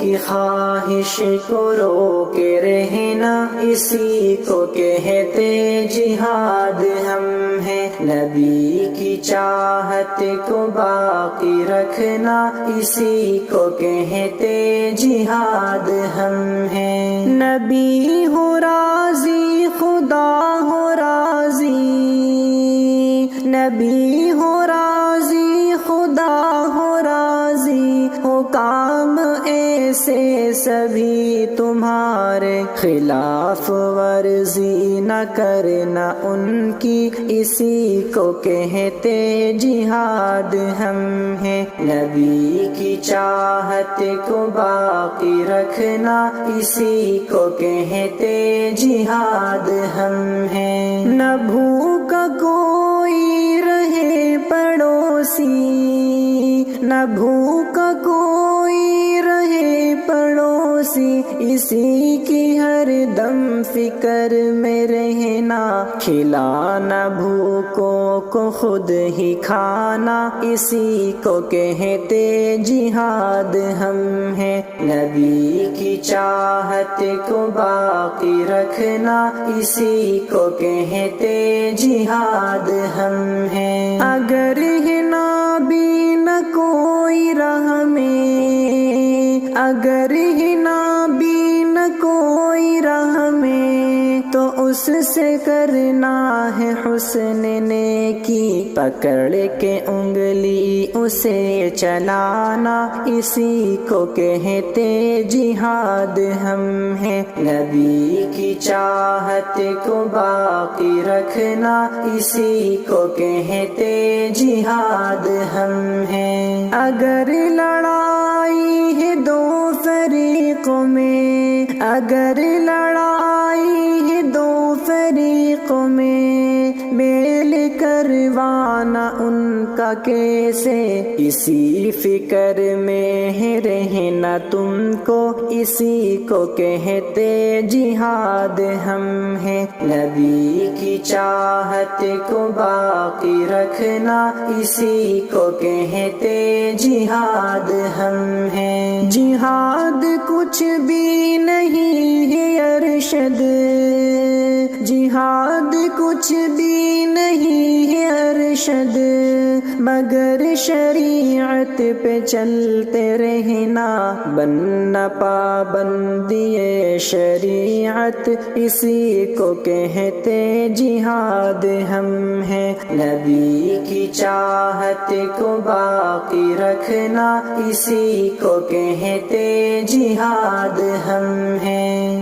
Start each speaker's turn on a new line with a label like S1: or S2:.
S1: کی خواہش کو روکے رہنا، اسی کو کہتے جہاد ہم ہیں۔ نبی کی چاہت کو باقی رکھنا، اسی کو کہتے جہاد ہم ہیں۔ نبی ہو راضی خدا ہو راضی، نبی ہو راضی خدا ہو راضی، ہو کام ایسے سبھی تمہارے، خلاف ورزی نہ کرنا ان کی، اسی کو کہتے جہاد ہم ہیں۔ نبی کی چاہت کو باقی رکھنا، اسی کو کہتے جہاد ہم ہیں۔ نہ بھوکا کوئی رہے پڑوسی، نہ بھوکا کوئی رہے پڑوسی، اسی کی ہر دم فکر میں رہنا، کھلانا بھوکوں کو خود ہی کھانا، اسی کو کہتے جہاد ہم ہیں۔ نبی کی چاہت کو باقی رکھنا، اسی کو کہتے جہاد ہم ہیں۔ اگر ہے نابینا کوئی راہ میں، اگر ہے نابینا کوئی راہ میں، تو اس سے کرنا ہے حسن نیکی، پکڑ کے انگلی اسے چلانا، اسی کو کہتے جہاد ہم ہیں۔ نبی کی چاہت کو باقی رکھنا، اسی کو کہتے جہاد ہم ہیں۔ اگر لڑائی ہے دو فریقوں میں، اگر لڑائی ہے دو فریقوں میں، میل کروانا ان کا کیسے، اسی فکر میں ہے رہنا تم کو، اسی کو کہتے جہاد ہم ہیں۔ نبی کی چاہت کو باقی رکھنا، اسی کو کہتے جہاد ہم ہیں۔ جہاد کچھ بھی نہیں ہے ارشد، جہاد کچھ بھی نہیں ہے ارشد، مگر شریعت پہ چلتے رہنا، بننا پابندی شریعت، اسی کو کہتے جہاد ہم ہیں۔ نبی کی چاہت کو باقی رکھنا، اسی کو کہتے جہاد ہم ہیں۔